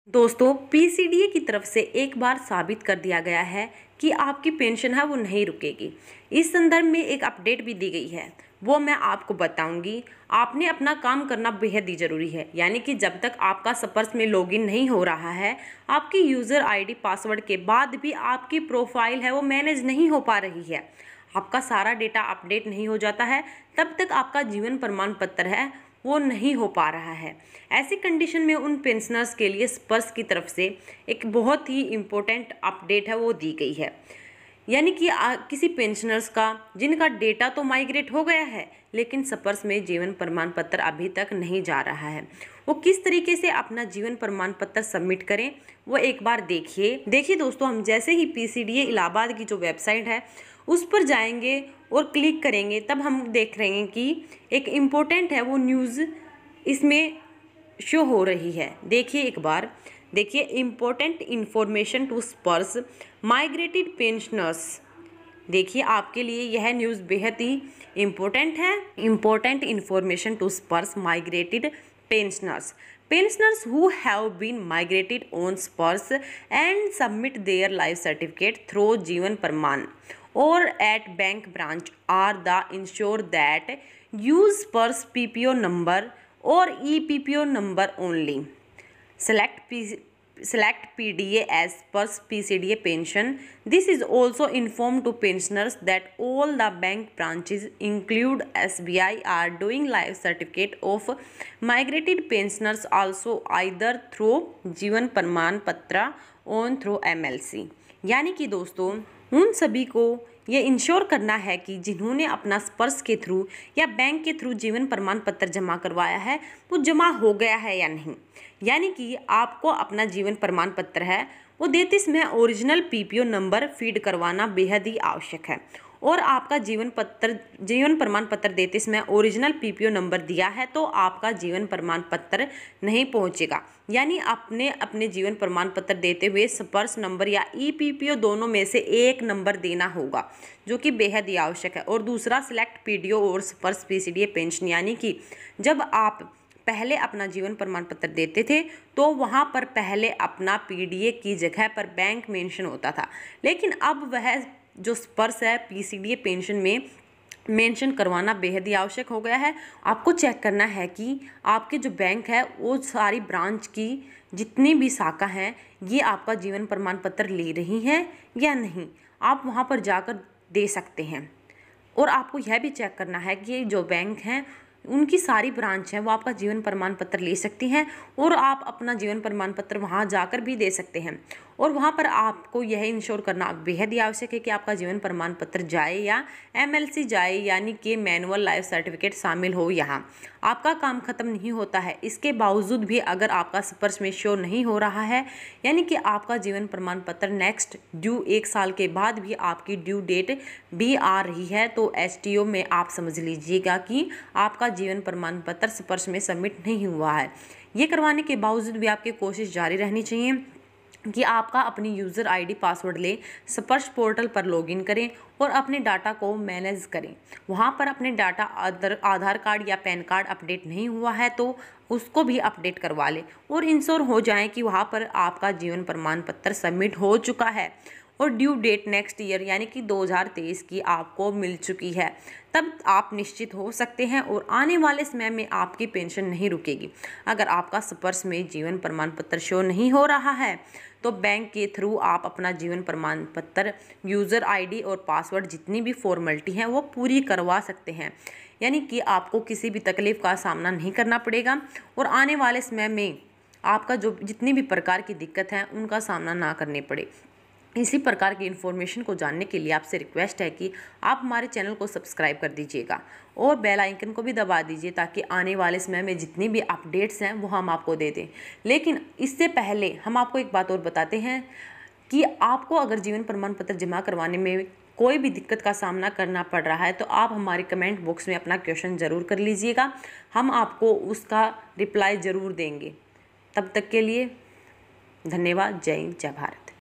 दोस्तों, पीसीडीए की तरफ से एक बार साबित कर दिया गया है कि आपकी पेंशन है वो नहीं रुकेगी। इस संदर्भ में एक अपडेट भी दी गई है, वो मैं आपको बताऊंगी। आपने अपना काम करना बेहद ही ज़रूरी है, यानी कि जब तक आपका स्पर्श में लॉगिन नहीं हो रहा है, आपकी यूज़र आईडी पासवर्ड के बाद भी आपकी प्रोफाइल है वो मैनेज नहीं हो पा रही है, आपका सारा डेटा अपडेट नहीं हो जाता है, तब तक आपका जीवन प्रमाण पत्र है वो नहीं हो पा रहा है। ऐसी कंडीशन में उन पेंशनर्स के लिए स्पर्श की तरफ से एक बहुत ही इम्पोर्टेंट अपडेट है वो दी गई है, यानी कि किसी पेंशनर्स का जिनका डेटा तो माइग्रेट हो गया है लेकिन स्पर्श में जीवन प्रमाण पत्र अभी तक नहीं जा रहा है, वो किस तरीके से अपना जीवन प्रमाण पत्र सबमिट करें वो एक बार देखिए दोस्तों, हम जैसे ही पीसीडीए इलाहाबाद की जो वेबसाइट है उस पर जाएंगे और क्लिक करेंगे तब हम देख रहे हैं कि एक इम्पोर्टेंट है वो न्यूज़ इसमें शो हो रही है। देखिए एक बार, देखिए इम्पोर्टेंट इन्फॉर्मेशन टू स्पर्श माइग्रेटेड पेंशनर्स। देखिए आपके लिए यह न्यूज़ बेहद ही इम्पोर्टेंट है। इम्पोर्टेंट इन्फॉर्मेशन टू स्पर्श migrated pensioners who have been migrated on Spurs and submit their life certificate through Jeevan Pramaan or at bank branch are the ensure that use Spurs PPO number or ePPO number only. Select PDA as per PCDA pension. This is also informed to pensioners that all the bank branches include SBI are doing life certificate of migrated pensioners also either through जीवन प्रमाण पत्र on through MLC। यानी कि दोस्तों उन सभी को ये इंश्योर करना है कि जिन्होंने अपना स्पर्श के थ्रू या बैंक के थ्रू जीवन प्रमाण पत्र जमा करवाया है वो जमा हो गया है या नहीं। यानी कि आपको अपना जीवन प्रमाण पत्र है वो देते समय ओरिजिनल पीपीओ नंबर फीड करवाना बेहद ही आवश्यक है, और आपका जीवन प्रमाण पत्र देते समय ओरिजिनल पीपीओ नंबर दिया है तो आपका जीवन प्रमाण पत्र नहीं पहुंचेगा। यानी अपने जीवन प्रमाण पत्र देते हुए स्पर्श नंबर या ईपीपीओ दोनों में से एक नंबर देना होगा, जो कि बेहद ही आवश्यक है। और दूसरा, सिलेक्ट पीडीओ और स्पर्श पीसीडीए पेंशन, यानी कि जब आप पहले अपना जीवन प्रमाण पत्र देते थे तो वहाँ पर पहले अपना पीडीए की जगह पर बैंक मेंशन होता था, लेकिन अब वह जो स्पर्श है पीसीडीए पेंशन में मेंशन करवाना बेहद ही आवश्यक हो गया है। आपको चेक करना है कि आपके जो बैंक है वो सारी ब्रांच की जितनी भी शाखा हैं ये आपका जीवन प्रमाण पत्र ले रही हैं या नहीं। आप वहाँ पर जाकर दे सकते हैं, और आपको यह भी चेक करना है कि जो बैंक हैं उनकी सारी ब्रांच हैं वो आपका जीवन प्रमाण पत्र ले सकती हैं, और आप अपना जीवन प्रमाण पत्र वहाँ जाकर भी दे सकते हैं। और वहाँ पर आपको यह इंश्योर करना बेहद ही आवश्यक है कि आपका जीवन प्रमाण पत्र जाए या एमएलसी जाए, यानी कि मैनुअल लाइफ सर्टिफिकेट शामिल हो। यहाँ आपका काम खत्म नहीं होता है, इसके बावजूद भी अगर आपका स्पर्श में शो नहीं हो रहा है, यानी कि आपका जीवन प्रमाण पत्र नेक्स्ट ड्यू 1 साल के बाद भी आपकी ड्यू डेट भी आ रही है, तो एसटीओ में आप समझ लीजिएगा कि आपका जीवन प्रमाण पत्र स्पर्श में सबमिट नहीं हुआ है। ये करवाने के बावजूद भी आपकी कोशिश जारी रहनी चाहिए कि आपका अपनी यूज़र आईडी पासवर्ड ले स्पर्श पोर्टल पर लॉगिन करें और अपने डाटा को मैनेज करें। वहाँ पर अपने डाटा आधार कार्ड या पैन कार्ड अपडेट नहीं हुआ है तो उसको भी अपडेट करवा लें, और इंश्योर हो जाएं कि वहाँ पर आपका जीवन प्रमाण पत्र सबमिट हो चुका है और ड्यू डेट नेक्स्ट ईयर यानी कि 2023 की आपको मिल चुकी है। तब आप निश्चित हो सकते हैं और आने वाले समय में आपकी पेंशन नहीं रुकेगी। अगर आपका स्पर्श में जीवन प्रमाण पत्र शो नहीं हो रहा है तो बैंक के थ्रू आप अपना जीवन प्रमाण पत्र, यूज़र आईडी और पासवर्ड जितनी भी फॉर्मेलिटी हैं वो पूरी करवा सकते हैं, यानी कि आपको किसी भी तकलीफ़ का सामना नहीं करना पड़ेगा और आने वाले समय में आपका जो जितनी भी प्रकार की दिक्कत है उनका सामना ना करने पड़े। इसी प्रकार की इन्फॉर्मेशन को जानने के लिए आपसे रिक्वेस्ट है कि आप हमारे चैनल को सब्सक्राइब कर दीजिएगा और बेल आइकन को भी दबा दीजिए ताकि आने वाले समय में जितनी भी अपडेट्स हैं वो हम आपको दे दें। लेकिन इससे पहले हम आपको एक बात और बताते हैं कि आपको अगर जीवन प्रमाण पत्र जमा करवाने में कोई भी दिक्कत का सामना करना पड़ रहा है तो आप हमारे कमेंट बॉक्स में अपना क्वेश्चन ज़रूर कर लीजिएगा, हम आपको उसका रिप्लाई ज़रूर देंगे। तब तक के लिए धन्यवाद। जय हिंद, जय भारत।